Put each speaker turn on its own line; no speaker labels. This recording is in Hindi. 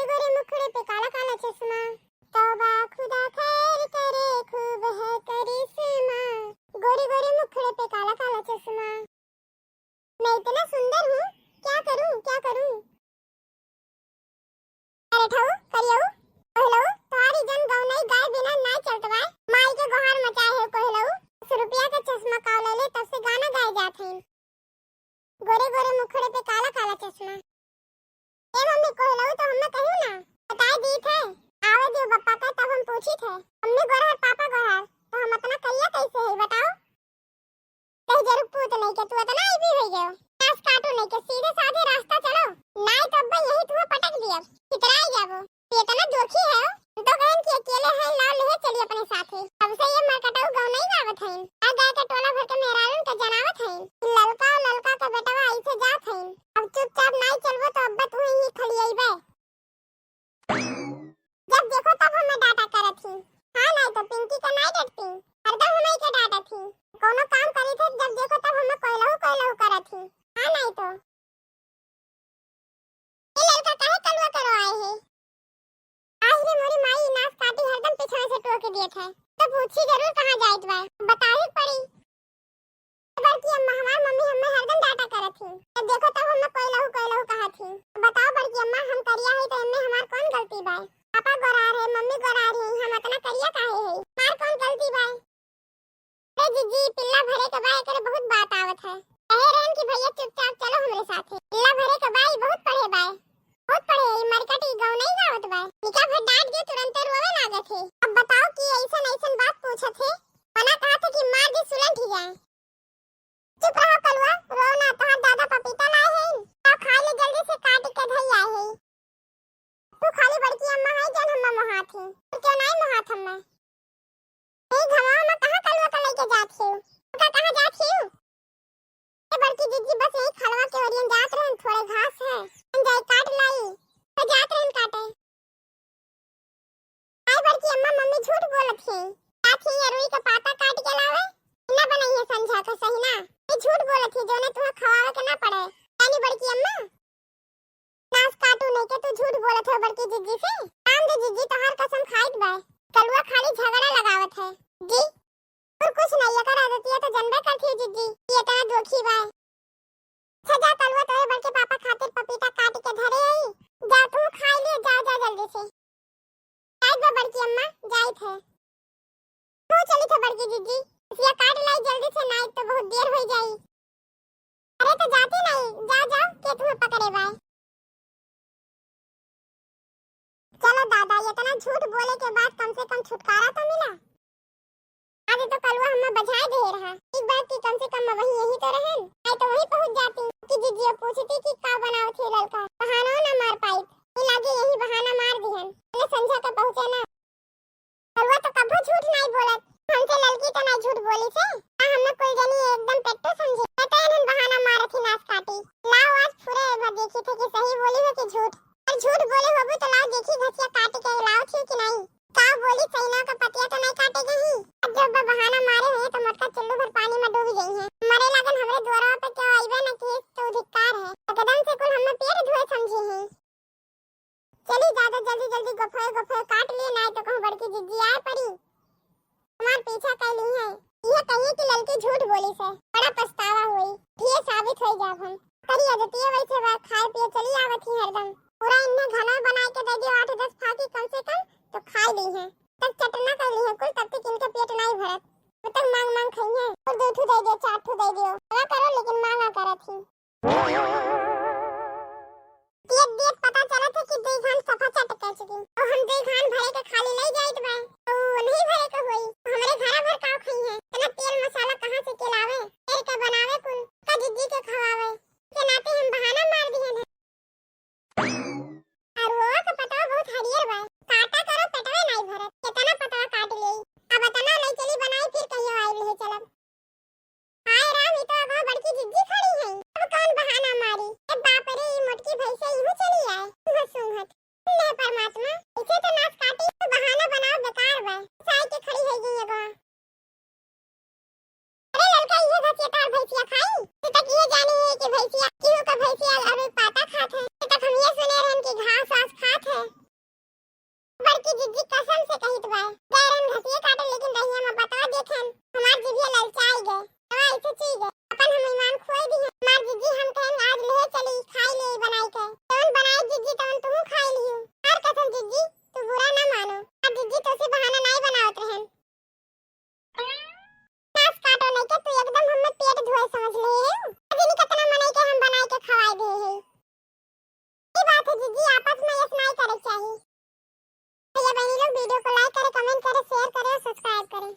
गोरे मुखड़े पे काला काला चश्मा, तौबा खुदा खैर करे खूब है करिश्मा। गोरे गोरे मुखड़े पे काला काला चश्मा, मैं इतना सुंदर हूँ, क्या करूँ क्या करूँ। अरे ठऊ करियो कहलो तुम्हारी जन गौनई गाय बिना नाय चलतवा, माई के गोहार मचाए है कहलो। 100 रुपया का चश्मा काव ले तब से गाना गाए जात हैं। गोरे गोरे मुखड़े पे काला काला चश्मा, ए मम्मी कहलो तो हमने कहू ना बताए दी थे। आवे दियो बप्पा का तब हम पूछी थे हमने गोरहर पापा गोरहर तो हम इतना कहिया कैसे है बताओ। कहीं जरूर पूत नहीं के तू इतना ही भी हो गयो, नास काटो नहीं के सीधे साधे रास्ता चलो, नाय तो अब यही तुम्हें पटक दिया कितना ही जाबो। ये इतना दोखी है तो कहन कि अकेले है लाओ ले चली अपने साथे। अब से ये मरकटाऊ गाँव नहीं गावत है, आ गाय का टोला भर के मेहरारून का जनावत है। ललका का बेटवा ऐसे जात है, अब चुपचाप नहीं चलबो तो अब्बा तू ही खड़ी आईबे। जब देखो तब हमें डांटा करत थी, हां नहीं तो पिंकी का नहीं डटती, हरदम हमें के डांटा थी। कोनो काम करी थे जब देखो तब हमें कोयलहू करत थी, हां नहीं तो ये लड़का काहे कलवा करो आए है। आज रे मोरी माई नास काटी हरदम पीछे से टोक दिए थे, तो पूछी जरूर कहां जाइत बा बताही पड़ी। बड़की अम्मा हमार मम्मी हमें हरदम डांटा करत थी, जब देखो तब हमें कोयलहू कहा थी। बताओ बड़की अम्मा हम करिया है तो इनमें हमार कौन गलती बा। पापा गोरार है मम्मी गोरार है, हम इतना करिया काहे है, हमार कौन गलती बा। ए जीजी पिल्ला भरे के बाय करे बहुत बात आवत है, कहे रहन कि भैया चुपचाप चलो हमरे साथे। पिल्ला भरे के बाय बहुत पढ़े बाय, बहुत पढ़े मरकटी गाँव नहीं गावत बा, निका भर डांट दिए तुरंत रोवे लागत है। अब बताओ कि ऐसन बात पूछत है, मना कहा था कि मार दी सुलंठ ही जाए। चुप रहो कलवा रो ना, तोहार दादा पपीता लाए हैं तो खा ले जल्दी से काट के धई आए हैं। तू खाली बड़की अम्मा है जन हम्मा मोहात है, तू क्यों नहीं मोहात हम्मा। ए घवा में कहां कलवा का लेके जात है, का कहां जात है। ए बड़की जीजी बस यही खलवा के ओरियन जात रहन, थोड़े घास है जाए काट लाई तो जात रहन काटे। आई बड़की अम्मा मम्मी झूठ बोलत है, साथी रुई का पाता काट के लावे ना बनाइए समझा के सही ना। ये झूठ बोलत है जो ने तुम्हें खवावे के ना पड़े। यानी बड़की अम्मा नास काटू नहीं के तू झूठ बोलत है बड़की जीजी से। काम दे जीजी तोहार कसम खाइत बा, कलवा खाली झगड़ा लगावत है जी और कुछ नहीं कर आदत है तो जनबे करती है जीजी ये इतना दोखी बा। सजा कलवा तो है बड़के पापा खातिर पपीता काट के धरे आई, जा तू खा ले जा जा जल्दी से। जाइत बा बड़की अम्मा जाइत है, तू चली थे बड़की जीजी इसिया काट लाई जल्दी से नहीं तो बहुत देर हो जाई। अरे तो जाती नहीं जा जाओ के तुम्हें पकड़े बाय। चलो दादा ये इतना झूठ बोले के बाद कम से कम छुटकारा तो मिला। आज तो कलवा हमें बजाए दे रहा, एक बात की कम से कम वही यही तो रहन, नहीं तो वही पहुंच जाती कि जीजी पूछती कि का बनाओ थे लड़का, बहाना ना मार पाई, ये लागे यही बहाना मार दिहन ले संझा का पहुंचे ना। कलवा तो कभी झूठ नहीं बोलत, हमसे लड़की तो नहीं झूठ बोली से, हमने कुल जनी एकदम पेट्टो समझी, तो इन्हन बहाना मारे थी नास काटी। लाओ आज पूरे भर देखी थे कि सही बोली है कि झूठ, और झूठ बोले होबू तो लाओ देखी घसिया काट के लाओ थी कि नहीं। का बोली सैना का पतिया तो नहीं काटेगा ही, अब जब बहाना मारे हुए तो मटका चुल्लू भर पानी में डूब गई है। मरे लगन हमरे द्वारा पे क्यों आईबे न कि तो धिक्कार है, कदम से कुल हमने पैर धोए समझी है। चली ज्यादा जल्दी जल्दी गफे काट लिए नहीं तो कहूं बड़की जीजी आए पड़ी हमार पीछा कर ली है। यह कहिए कि लड़की झूठ बोली से बड़ा पछतावा हुई, ये साबित हो जाब हम करी आदती वैसे बात खाए पिए चली आवत ही हरदम। पूरा इन्हें घना बना के दे दियो 8-10 फाकी कम से कम तो खा ली है, तब चटना कर ली है कुल, तब तक इनका पेट नहीं भरत, तब तक मांग खाई है और 2 ठू दे दियो 4 ठू दे दियो क्या करो लेकिन मांगा करत थी। ये पता चला था कि 2 घान सफा चट कर चुकी और हम 2 घान भरे के खाली नहीं जाइत बा तो नहीं भरे के होई, हमरे घर भर काव खाई है, इतना तेल मसाला कहां से के लावे, तेल के बनावे कुल का जीजी के खवावे के नाते हम बहाना मार दिए हैं। और वो का पता बहुत हरियर बा, काटा करो पेटवे नहीं भरत, कितना पता काट ले अब इतना नहीं चली बनाई फिर कहियो आई ले चलब। हाय राम ये तो अब बड़की जिद्दी खड़ी है, अब कौन बहाना मारी, ए बाप रे ये मोटकी भैंसे यूं चली आए सुंघत ले परमात्मा इसे तो नाक काटी तो बहाना बनाओ बेकार बा, साई के खड़ी है गई एगो। अरे लड़का ये घसिया भैंसिया खाई तो तक ये जानी है कि भैंसिया क्यों का भैंसिया अभी पाता खात है, तो तक हम ये सुने रहन कि घास वास खात है। अपन हम ईमान खोई दी है मार जीजी हम कहें आज ले चली खाई ले बनाई के कौन बनाई जीजी तवन तू खाई लियो हर कसम जीजी तू बुरा ना मानो आज जीजी तो से बहाना नहीं बनावत रहन नास काटो नहीं के तू एकदम हमें पेट धोए समझ ले है अजी नहीं कितना मनाई के हम बनाई के खवाई दे है ये बात है जीजी आपस में ये नहीं करे चाहिए भैया बहनी लोग वीडियो को लाइक करें कमेंट करें शेयर करें और सब्सक्राइब करें।